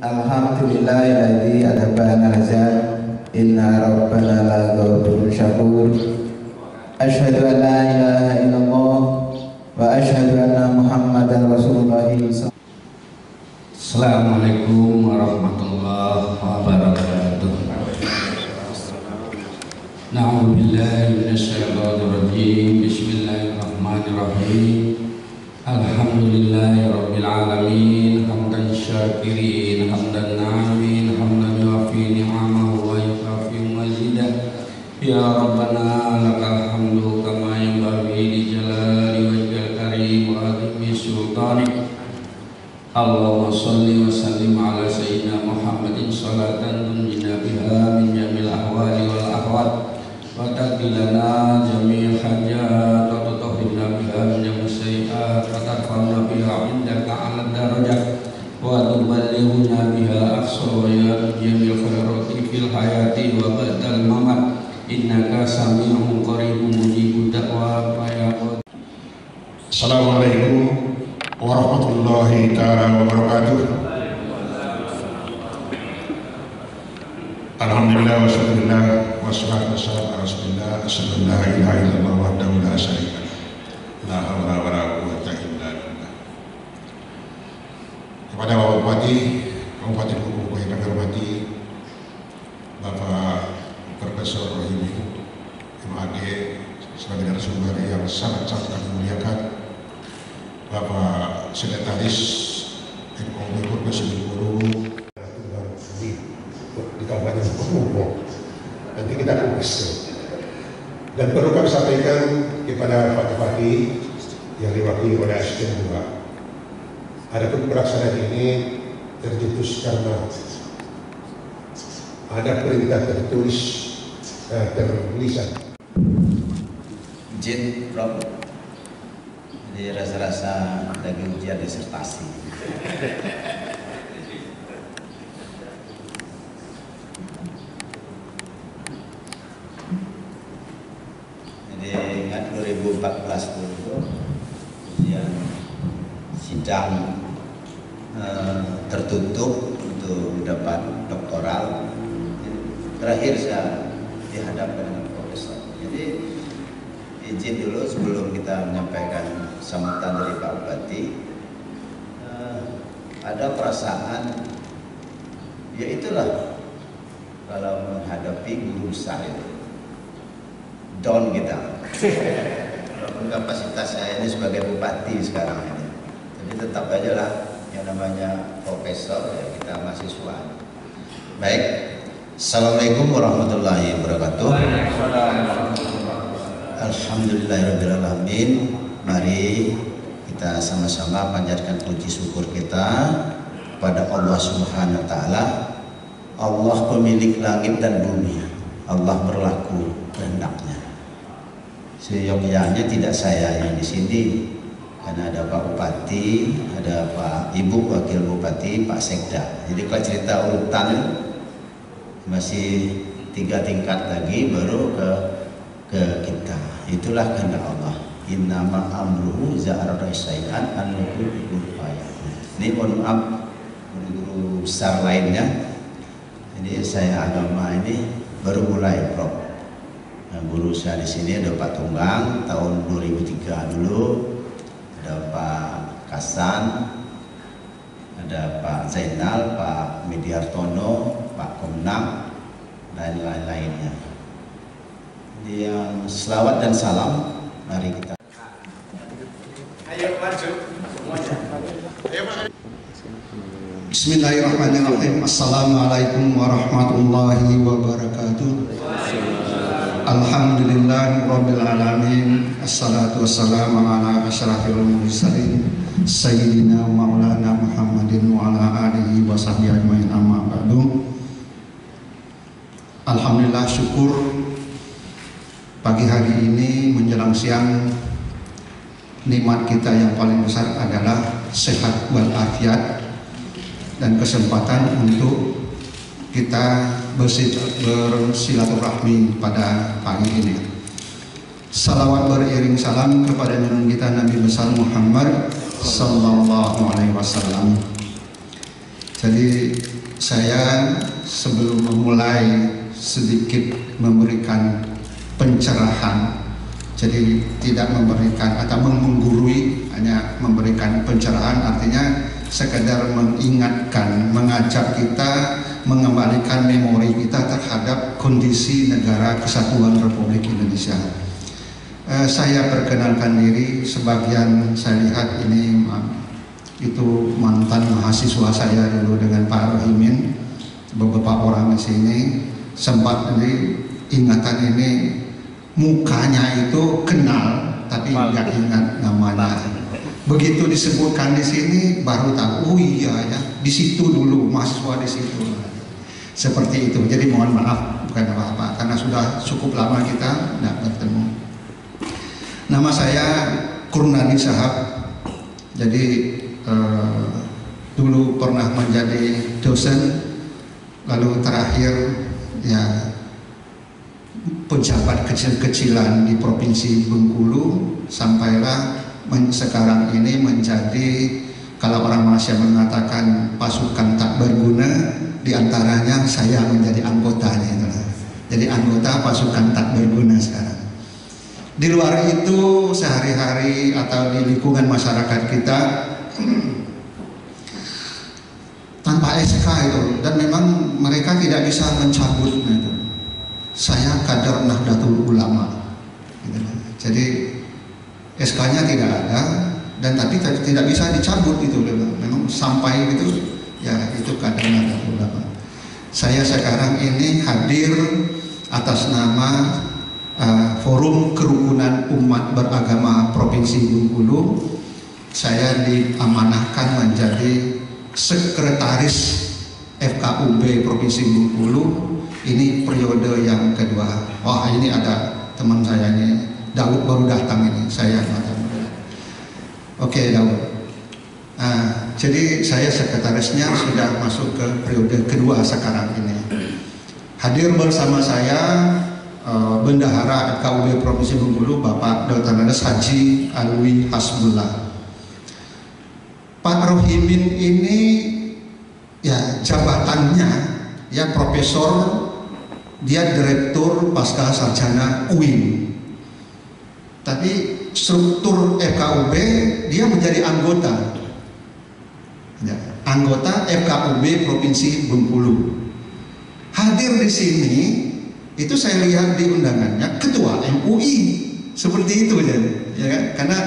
Alhamdulillahilladzi adhabana hazan inna rabbana la ghafurun syakur. Asyhadu an la ilaha illallah wa asyhadu anna Muhammadan Rasulullah. Assalamualaikum warahmatullahi wabarakatuh. Na'udzubillahi minasyaitonir rajim. Bismillahirrahmanirrahim. Alhamdulillahi rabbil alamin, hamdan syakirin, hamdan na'imin, hamdan yuafi ni'amahu wa yukafi mazidah. Ya Rabbana lakal hamdu kama yanbaghi li jalali wajhil karim wa azimi sultanik. Allahumma sholli wa sallim ala sayyidina Muhammadin salatan tunjina biha min jamil ahwali wal ahwat wa taqilana jamil hajat wa tutahhirna biha min jamil sayyi'at wa tarfa'na biha indaka ala darajat wa tuballighuna biha aqsa ya jamil khairati fil hayati wa ba'dal mamat innaka sami'un qaribun mujibud da'wa ya. Assalamualaikum warahmatullahi ta'ala wabarakatuh. Alhamdulillah wa syukurillah wa salatu wa salam ala rasulillah asyhadu an la ilaha illallah wahdahu la syarika lah, la haula wa la quwwata illa billah. Kepada Bapak Bupati, Kabupaten Kukubu yang kami hormati, Bapak Profesor Rohimi MAD sebagai narasumber yang sangat-sangat kami muliakan, Bapak Sekretaris MKOB Profesor Guru di Kabupaten Kukubu, nanti kita fokus. Dan perlu kami sampaikan kepada Pak Bupati yang diwakili oleh Asisten 2. Adapun pelaksanaan ini tercetus karena ada perintah tertulis tertulisan. Izin Prof, jadi rasa-rasa lagi ujian disertasi. Jadi ingat 2014 dulu ujian sidang tertutup untuk mendapat doktoral. Terakhir saya dihadapkan dengan profesor. Jadi izin dulu sebelum kita menyampaikan sambutan dari Pak Bupati, ada perasaan, ya itulah kalau menghadapi guru besar itu down kita. Walaupun kapasitas saya ini sebagai bupati sekarang ini, tapi tetap aja lah yang namanya profesor, ya kita mahasiswa. Baik, assalamualaikum warahmatullahi wabarakatuh. Alhamdulillahirrahmanirrahim. Mari kita sama-sama panjatkan puji syukur kita kepada Allah Subhanahu wa Ta'ala. Allah pemilik langit dan bumi, Allah berlaku kehendaknya. Seyogyanya tidak saya yang di sini, karena ada Pak Bupati, ada Pak Ibu Wakil Bupati, Pak Sekda. Jadi kalau cerita urutan masih 3 tingkat lagi baru ke kita. Itulah kehendak Allah. Innama amruhu iza arada syai'an an yaqulu fayakun. Ini mohon maaf guru besar lainnya. Jadi saya agama ini baru mulai, Prof. Nah, guru saya di sini ada Pak Tunggang tahun 2003 dulu, ada Pak Kasan, ada Pak Zainal, Pak Mediartono, Pak Komnang, dan lain-lainnya. Yang selawat dan salam, mari kita. Ayo maju semuanya. Bismillahirrahmanirrahim. Assalamualaikum warahmatullahi wabarakatuh. Alhamdulillahirabbil alamin. Assalatu wassalamu ala asyrafil mursalin sayyidina maulana Muhammadin wa ala alihi wa sahbihi ajmain, amma ba'du. Alhamdulillah, syukur pagi hari ini menjelang siang, nikmat kita yang paling besar adalah sehat walafiat dan kesempatan untuk kita bersilaturahmi pada pagi ini. Salawat beriring salam kepada junjungan kita Nabi besar Muhammad sallallahu alaihi wasallam. Jadi saya sebelum memulai sedikit memberikan pencerahan, jadi tidak memberikan atau menggurui, hanya memberikan pencerahan, artinya sekedar mengingatkan, mengajak kita mengembalikan memori kita terhadap kondisi negara kesatuan Republik Indonesia. Saya perkenalkan diri, sebagian saya lihat ini itu mantan mahasiswa saya dulu dengan Pak Rohimin, beberapa orang di sini sempat jadi ingatan ini mukanya itu kenal tapi nggak ingat namanya. Begitu disebutkan di sini baru tahu, oh iya ya, di situ dulu mahasiswa di situ. Seperti itu. Jadi mohon maaf, bukan apa-apa karena sudah cukup lama kita tidak bertemu. Nama saya Kurnadi Sahab. Jadi dulu pernah menjadi dosen, lalu terakhir ya pejabat kecil-kecilan di Provinsi Bengkulu, sampailah sekarang ini menjadi, kalau orang Malaysia mengatakan pasukan tak berguna, diantaranya saya menjadi anggotanya. Jadi anggota pasukan tak berguna sekarang. Di luar itu sehari-hari atau di lingkungan masyarakat kita tanpa SK itu, dan memang mereka tidak bisa mencabutnya itu. Saya kader Nahdlatul Ulama, gitu. Jadi SK-nya tidak ada, dan tapi tidak bisa dicabut itu, memang sampai itu ya itu kader Nahdlatul Ulama. Saya sekarang ini hadir atas nama Forum Kerukunan Umat Beragama Provinsi Bengkulu. Saya diamanahkan menjadi sekretaris FKUB Provinsi Bengkulu. Ini periode yang kedua. Wah, ini ada teman saya ini, Daud baru datang ini. Saya Oke, Daud. Jadi saya sekretarisnya sudah masuk ke periode kedua sekarang ini. Hadir bersama saya Bendahara FKUB Provinsi Bengkulu, Bapak Dr. Andes Haji Alwi Hasbullah. Pak Rohimin ini ya jabatannya ya profesor, dia direktur pasca sarjana UIN. Tapi struktur FKUB dia menjadi anggota. Ya, anggota FKUB Provinsi Bengkulu. Hadir di sini itu saya lihat di undangannya ketua MUI, seperti itu ya kan? Karena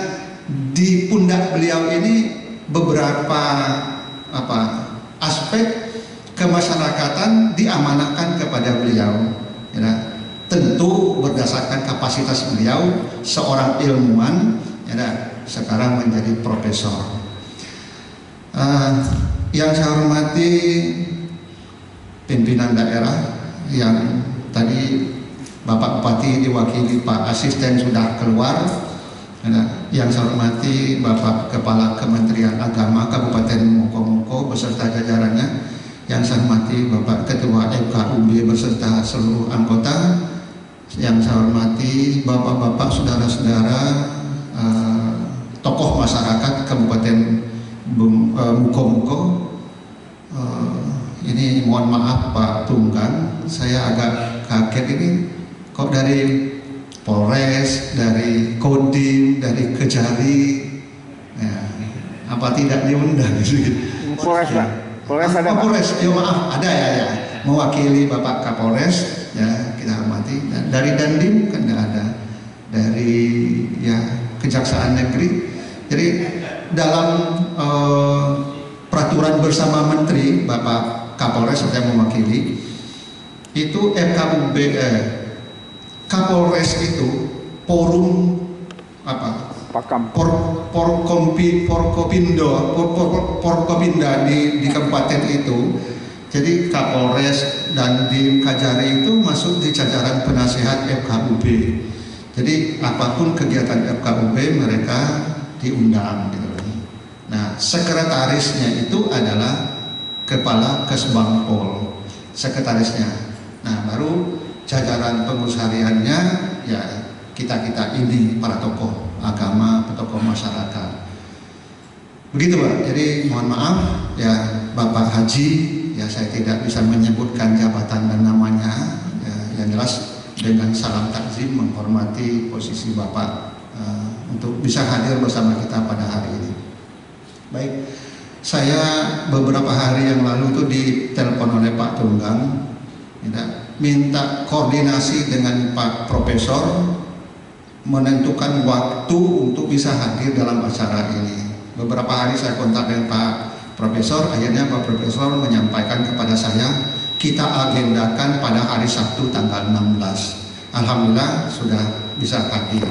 di pundak beliau ini beberapa aspek kemasyarakatan diamanahkan kepada beliau, ya, tentu berdasarkan kapasitas beliau seorang ilmuwan, ya, sekarang menjadi profesor. Yang saya hormati pimpinan daerah yang tadi Bapak Bupati diwakili Pak Asisten sudah keluar, yang saya hormati Bapak Kepala Kementerian Agama Kabupaten Moko-Moko beserta jajarannya, yang saya hormati Bapak Ketua FKUB beserta seluruh anggota, yang saya hormati Bapak-Bapak, saudara-saudara, tokoh masyarakat Kabupaten Moko-Moko. Ini mohon maaf Pak Tunggang, saya agak kaget ini kok dari Polres, dari Kodim, dari Kejari, ya, apa tidak diundang? Polres Pak, Polres ada Pak? Polres, ya maaf, ada ya, mewakili Bapak Kapolres, ya kita hormati. Dari Dandim kan tidak ada, dari ya Kejaksaan Negeri. Jadi dalam peraturan bersama Menteri Bapak Kapolres saya mewakili itu FKUB Kapolres itu forum apa? Porkopinda di kabupaten itu. Jadi Kapolres dan di Kajari itu masuk di jajaran penasihat FKUB. Jadi apapun kegiatan FKUB mereka diundang gitu. Nah, sekretarisnya itu adalah Kepala Kesbangpol, sekretarisnya. Nah, baru jajaran pengurus hariannya ya kita ini para tokoh agama, tokoh masyarakat. Begitu Pak. Jadi mohon maaf ya Bapak Haji ya saya tidak bisa menyebutkan jabatan dan namanya, ya, yang jelas dengan salam takzim menghormati posisi Bapak untuk bisa hadir bersama kita pada hari ini. Baik, saya beberapa hari yang lalu itu ditelepon oleh Pak Tunggang, minta koordinasi dengan Pak Profesor menentukan waktu untuk bisa hadir dalam acara ini. Beberapa hari saya kontak dengan Pak Profesor, akhirnya Pak Profesor menyampaikan kepada saya, kita agendakan pada hari Sabtu tanggal 16. Alhamdulillah sudah bisa hadir.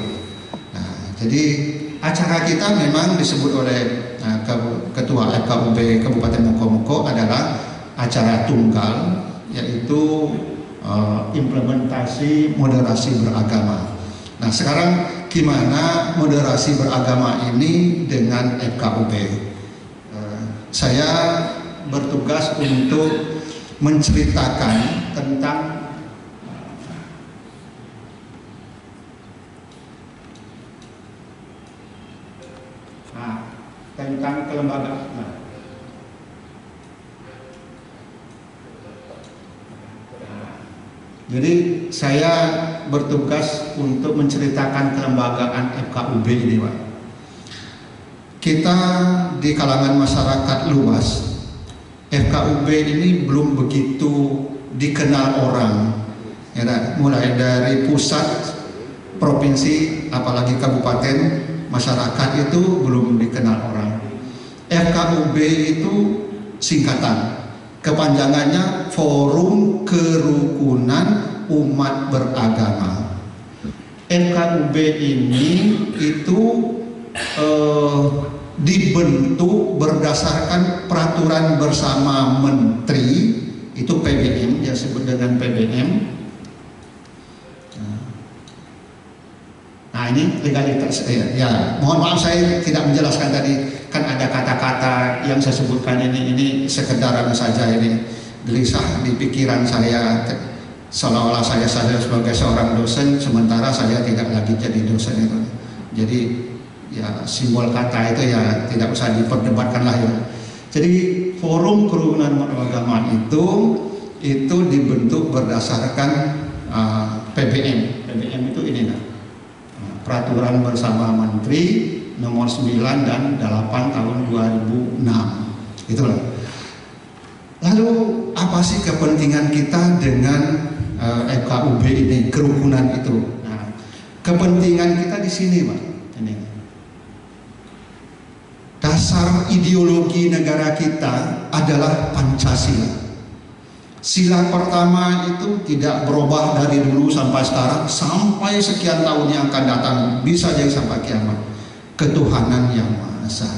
Nah, jadi acara kita memang disebut oleh Ketua FKUB Kabupaten Moko-Moko adalah acara tunggal, yaitu implementasi moderasi beragama. Nah, sekarang gimana moderasi beragama ini dengan FKUB? Saya bertugas untuk menceritakan tentang kelembagaan. Jadi saya bertugas untuk menceritakan kelembagaan FKUB ini, Pak. Kita di kalangan masyarakat luas, FKUB ini belum begitu dikenal orang, ya, mulai dari pusat, provinsi, apalagi kabupaten, masyarakat itu belum dikenal orang. FKUB itu singkatan, kepanjangannya Forum Kerukunan Umat Beragama. FKUB ini itu dibentuk berdasarkan peraturan bersama menteri, itu PBM, ya sebut dengan PBM. Nah, ini legalitas, ya mohon maaf saya tidak menjelaskan tadi, kan ada kata-kata yang saya sebutkan ini sekedar saja, ini gelisah di pikiran saya, seolah-olah saya sebagai seorang dosen, sementara saya tidak lagi jadi dosen itu. Jadi ya simbol kata itu ya tidak usah diperdebatkan lah ya. Jadi Forum Kerukunan Umat Beragama itu dibentuk berdasarkan PBM. PBM itu ini nah, peraturan bersama menteri nomor 9 dan 8 tahun 2006. Itulah. Lalu apa sih kepentingan kita dengan FKUB ini, kerukunan itu? Nah, kepentingan kita di sini, Pak. Ini. Dasar ideologi negara kita adalah Pancasila. Sila pertama itu tidak berubah dari dulu sampai sekarang, sampai sekian tahun yang akan datang, bisa jadi sampai kiamat. Ketuhanan yang Maha Esa.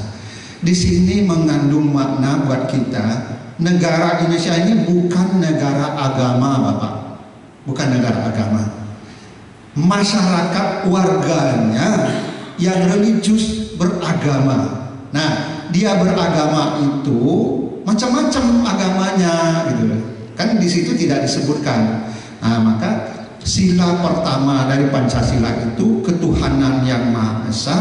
Di sini mengandung makna buat kita, negara Indonesia ini bukan negara agama, Bapak. Bukan negara agama. Masyarakat warganya yang religius beragama. Nah, dia beragama itu macam-macam agamanya, gitu. Kan di situ tidak disebutkan. Nah, maka sila pertama dari Pancasila itu ketuhanan yang Maha Esa,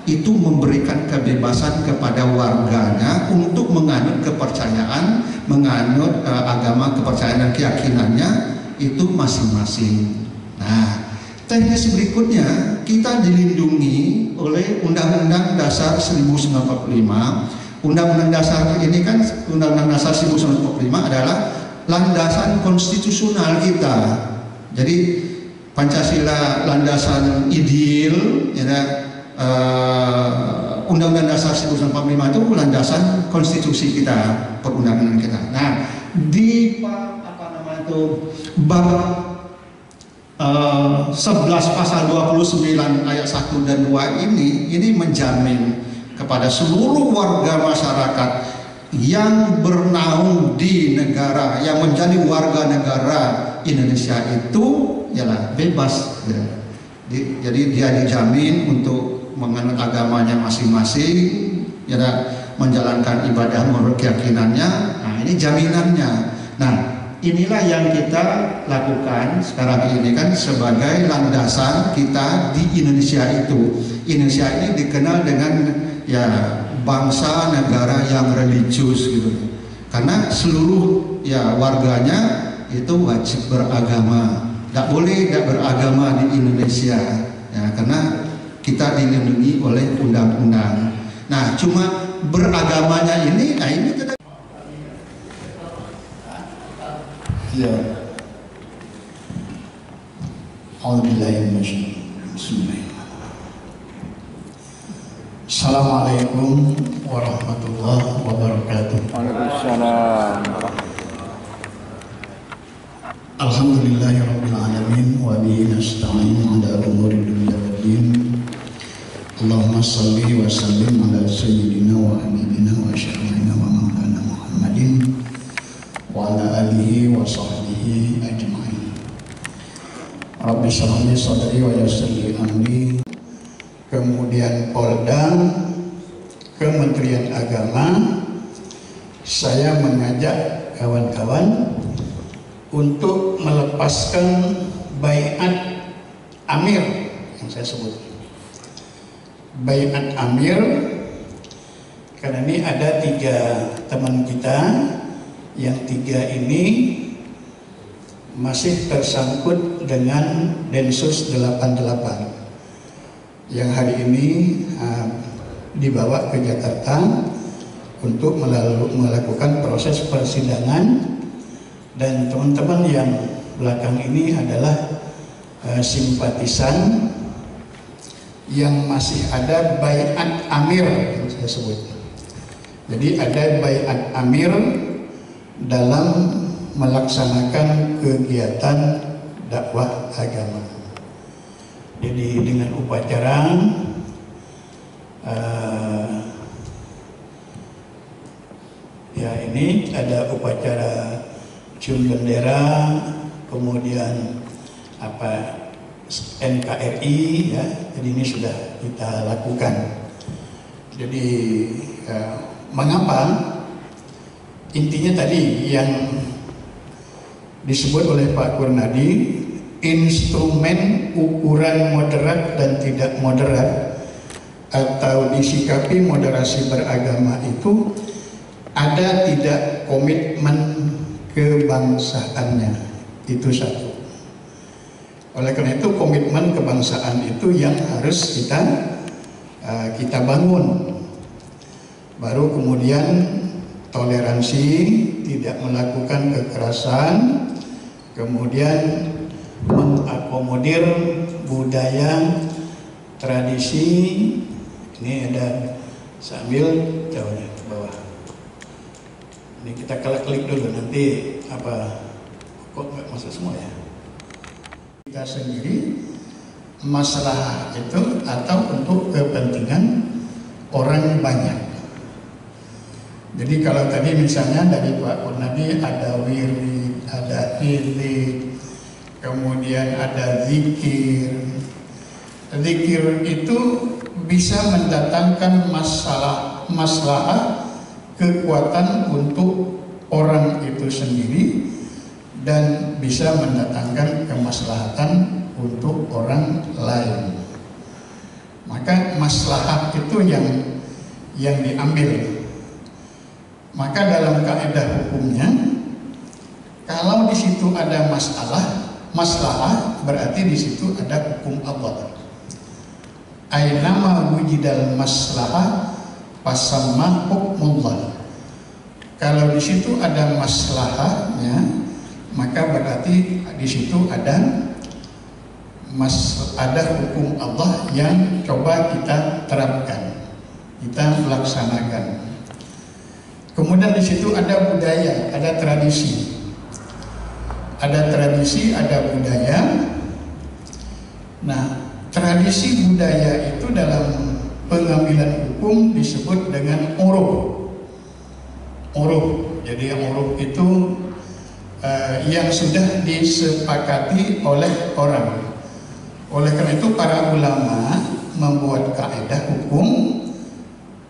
itu memberikan kebebasan kepada warganya untuk menganut kepercayaan, menganut agama, kepercayaan dan keyakinannya itu masing-masing. Nah, teknis berikutnya kita dilindungi oleh Undang-Undang Dasar 1945. Undang-Undang Dasar ini kan, Undang-Undang Dasar 1945 adalah landasan konstitusional kita. Jadi Pancasila landasan ideal, ya. Undang-Undang Dasar 1945 itu landasan konstitusi kita, perundangan kita. Nah, di bab 11 pasal 29 ayat 1 dan 2 ini menjamin kepada seluruh warga masyarakat yang bernaung di negara, yang menjadi warga negara Indonesia itu ialah bebas, ya. Jadi dia dijamin untuk menganut agamanya masing-masing, ya, menjalankan ibadah menurut keyakinannya. Nah, ini jaminannya. Nah, inilah yang kita lakukan sekarang ini kan sebagai landasan kita di Indonesia itu. Indonesia ini dikenal dengan ya bangsa negara yang religius gitu. karena seluruh ya warganya itu wajib beragama. Tidak boleh tidak beragama di Indonesia ya, karena kita dilindungi oleh undang-undang. Nah, cuma beragamanya ini, nah ini tidak. Ya. Bismillahirrahmanirrahim. Assalamualaikum warahmatullahi wabarakatuh. Waalaikumsalam. Alhamdulillahirabbil alamin wa bihi nasta'in 'ala umuri dunya waddin. Allahumma shalli wa sallim ala sayyidina wa habibina wa syafi'ina wa maulana Muhammadin wa ala alihi wa sahbihi ajma'in. Rabbi shrah li sadri wa yassir li amri. Kemudian Polda, Kementerian Agama, saya mengajak kawan-kawan untuk melepaskan baiat amir yang saya sebut. Baiat amir, karena ini ada 3 teman kita, yang 3 ini masih tersangkut dengan Densus 88 yang hari ini dibawa ke Jakarta untuk melakukan proses persidangan. Dan teman-teman yang belakang ini adalah simpatisan yang masih ada baiat amir yang saya sebut. Jadi ada baiat amir dalam melaksanakan kegiatan dakwah agama. Jadi dengan upacara ya ini ada upacara cium bendera, kemudian NKRI ya. Jadi ini sudah kita lakukan. Jadi mengapa? Intinya tadi yang disebut oleh Pak Kurnadi, instrumen ukuran moderat dan tidak moderat atau disikapi moderasi beragama itu ada tidak komitmen kebangsaannya, itu satu. Oleh karena itu komitmen kebangsaan itu yang harus kita bangun. Baru kemudian toleransi, tidak melakukan kekerasan, kemudian mengakomodir budaya, tradisi. Ini ada sambil jauhnya ke bawah. Ini kita klik dulu, nanti kok nggak masuk semua ya. Kita sendiri masalah itu atau untuk kepentingan orang banyak. Jadi kalau tadi misalnya dari Pak Kurnadi ada wirid, ada hilid, kemudian ada zikir. Zikir itu bisa mendatangkan masalah kekuatan untuk orang itu sendiri dan bisa mendatangkan kemaslahatan untuk orang lain. Maka maslahat itu yang diambil. Maka dalam kaidah hukumnya, kalau di situ ada masalah berarti di situ ada hukum Allah. Ainama wujidal maslahah fasamma hukmullah. Kalau di situ ada maslahahnya, maka berarti di situ ada hukum Allah yang coba kita terapkan, kita laksanakan. Kemudian di situ ada budaya, ada tradisi. Ada tradisi, ada budaya. Nah, tradisi budaya itu dalam pengambilan hukum disebut dengan uruf. Uruf. Jadi uruf itu yang sudah disepakati oleh orang. Oleh karena itu para ulama membuat kaidah hukum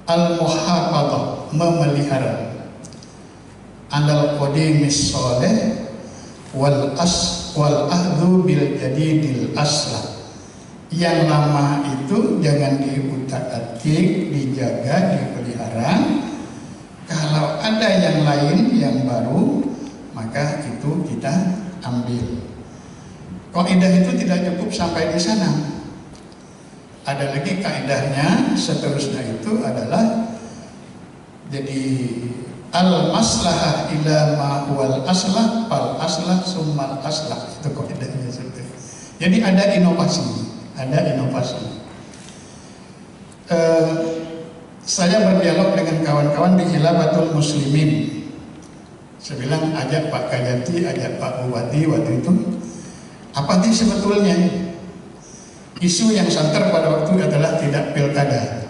al-muhafadzah, memelihara, andal qadimis sholeh wal ahdu bil jadidil aslah. Yang lama itu jangan diutak-atik, dijaga, dipelihara. Kalau ada yang lain yang baru, maka itu kita ambil. Kaidah itu tidak cukup sampai di sana. Ada lagi kaidahnya, seterusnya itu adalah jadi al-maslahah ila ma huwal aslah fal aslah summal aslah, itu kaidahnya. Jadi ada inovasi, saya berdialog dengan kawan-kawan di Khilafatul Muslimin. Saya bilang ajak Pak Kajati, ajak Pak Bupati waktu itu, apa sih sebetulnya isu yang santer pada waktu adalah tidak pilkada,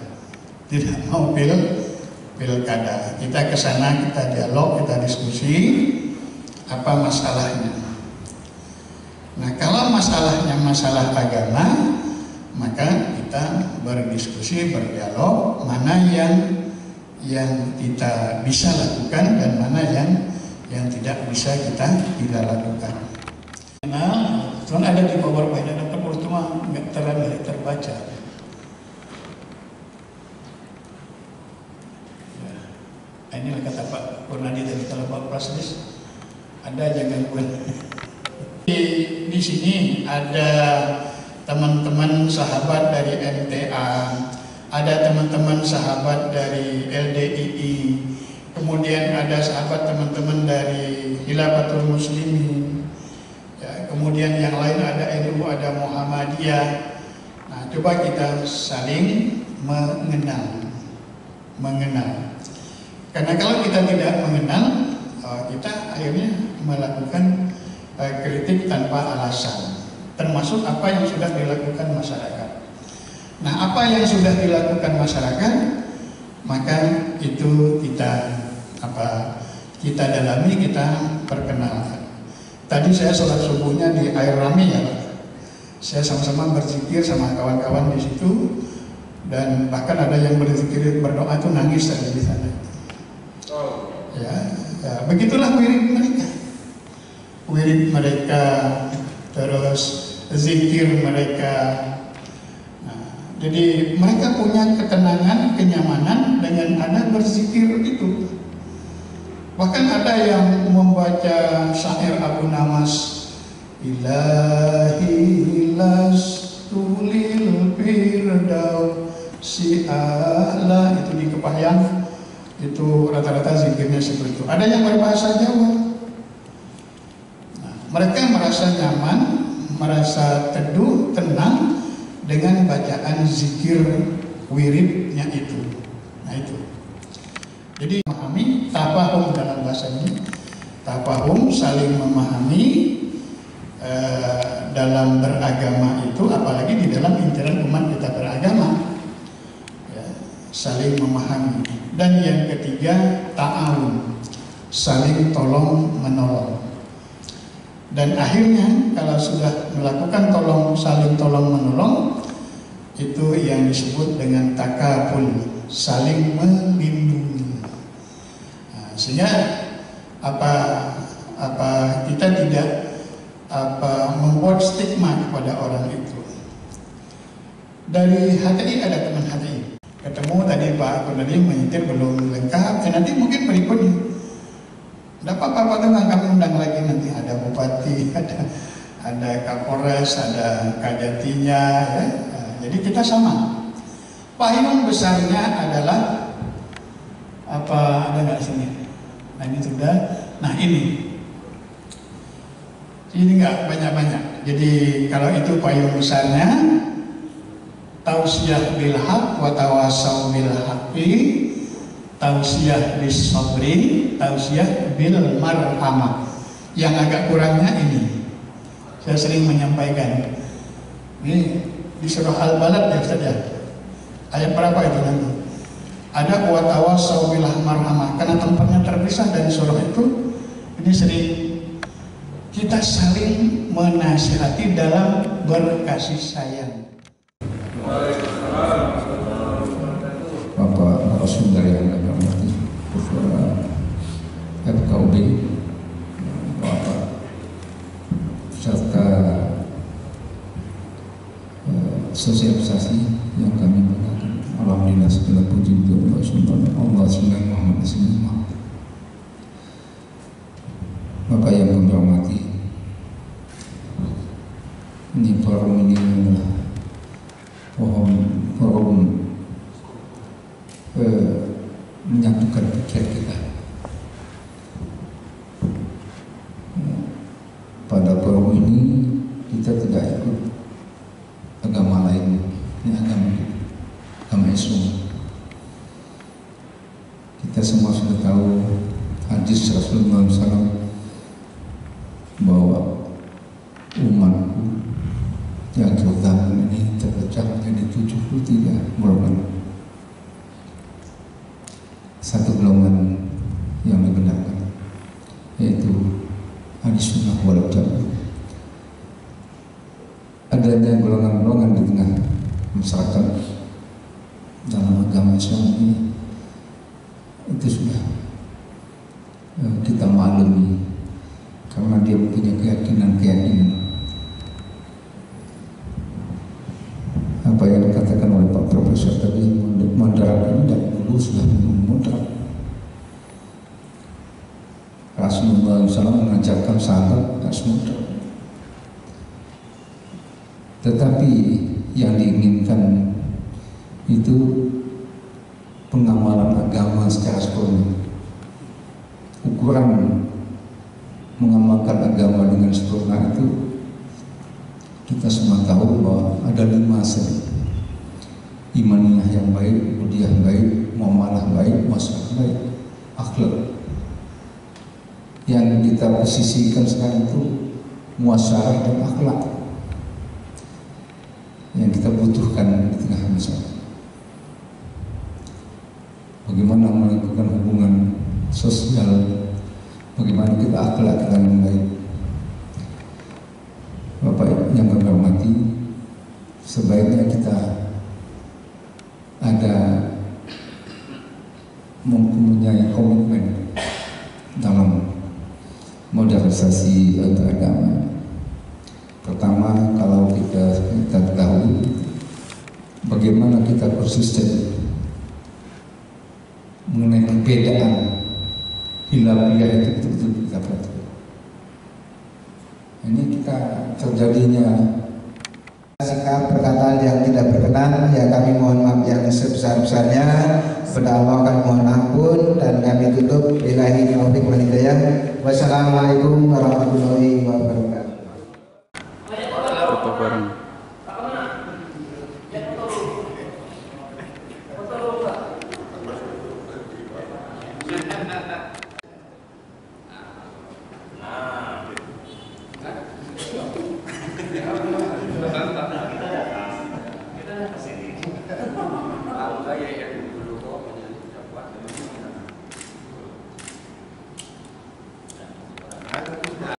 tidak mau pilkada. Kita ke sana, kita dialog, kita diskusi apa masalahnya. Nah, kalau masalahnya masalah agama, maka kita berdiskusi, berdialog, mana yang kita bisa lakukan dan mana yang tidak bisa kita tidak lakukan. Nah, cuma ada di PowerPoint, ada perlu cuma nggak terbaca. Nah, inilah kata Pak Purnadi tadi, kalau Pak Praslis ada jangan buat. Di sini ada teman-teman sahabat dari MTA, ada teman-teman sahabat dari LDII, kemudian ada sahabat teman-teman dari Khilafatul Muslimin, ya, kemudian yang lain ada NU, ada Muhammadiyah. Nah, coba kita saling mengenal. Karena kalau kita tidak mengenal, kita akhirnya melakukan kritik tanpa alasan, termasuk apa yang sudah dilakukan masyarakat. Nah, apa yang sudah dilakukan masyarakat, maka itu kita dalami, kita perkenalkan. Tadi saya sholat subuhnya di air rami ya, saya sama-sama berzikir sama kawan-kawan di situ, dan bahkan ada yang berzikir berdoa itu nangis tadi di sana. Ya, begitulah wirid mereka, terus zikir mereka. Nah, jadi mereka punya ketenangan, kenyamanan dengan ada berzikir itu. Bahkan ada yang membaca syair Abu Nawas, Ilahi lastulil firdausi a'la, itu di Kepahyang. Itu rata-rata zikirnya seperti itu. Ada yang berbahasa Jawa. Mereka merasa nyaman, merasa teduh, tenang dengan bacaan zikir wiridnya itu. Nah itu. Jadi memahami, tafahum dalam bahasa ini, tafahum saling memahami dalam beragama itu, apalagi di dalam intiran umat kita beragama, ya, saling memahami. Dan yang ketiga, ta'awun, saling tolong menolong. Dan akhirnya kalau sudah melakukan saling tolong menolong, itu yang disebut dengan takaful, saling melindungi. Nah, sehingga kita tidak membuat stigma kepada orang itu. Dari HTI ada teman HTI, ketemu tadi Pak Purnadi menyetir belum lengkap, nanti mungkin berikutnya. Tidak apa-apa, kami undang lagi nanti, ada bupati, ada Kapolres, ada Kajatinya, ya. Nah, jadi kita sama. Payung besarnya adalah apa, ada nggak sini? Nah ini sudah, nah ini nggak banyak-banyak. Jadi kalau itu payung besarnya, tausiah bil haq wa tawasau bil haqqi, tausiah bis sabri, tausiah bil marhamah. Yang agak kurangnya ini, saya sering menyampaikan ini di surah Al-Balad ya Ustaz ya, ayat berapa itu nanti ada wa tawasau bil marhamah, karena tempatnya terpisah dari surah itu. Ini sering kita saling menasihati dalam berkasih sayang. Bapak narasumber yang kami hormati, Ketua FKUB, Bapak serta sosialisasi yang kami banggakan. Alhamdulillah segala puji untuk Allah Subhanahu wa Ta'ala. menenangkan pikiran kita. Pada forum ini kita tidak ikut agama lain, ini agama Islam. Kita semua sudah tahu hadis Rasulullah SAW bahwa umatku yang terutama ini terpecah menjadi 73 golongan. Satu golongan yang dibenarkan, yaitu ahli sunnah wal jamaah. Adanya golongan-golongan di tengah masyarakat dalam agama Islam ini, itu sudah kita maklumi karena dia punya keyakinan-keyakinan. Apa yang dikatakan oleh Pak Profesor tadi, moderat ini dari dulu sudah moderat. Rasulullah SAW mengajarkan sahabat harus moderat. Tetapi yang diinginkan itu pengamalan agama secara sempurna. Ukuran mengamalkan agama dengan sempurna itu kita semua tahu bahwa ada 5 segi: imaniyah yang baik, budiah baik, muamalah baik, masalah baik, akhlak. Yang kita posisikan sekarang itu muasyarah dan akhlak yang kita butuhkan di tengah masyarakat. Bagaimana melakukan hubungan sosial, bagaimana kita akhlak kita yang baik. Bapak yang kami hormati, sebaiknya kita ada mempunyai komitmen dalam modernisasi agama. Pertama, kalau kita tahu bagaimana kita konsisten mengenai perbedaan hilafiyah itu betul-betul kita perhatikan. Ini kita terjadinya sikap perkataan yang tidak berkenan, ya kami mohon maaf yang sebesar-besarnya. Kepada Allah kami mohon ampun dan kami tutup. Billahi taufiq wal hidayah. Wassalamualaikum warahmatullahi wabarakatuh.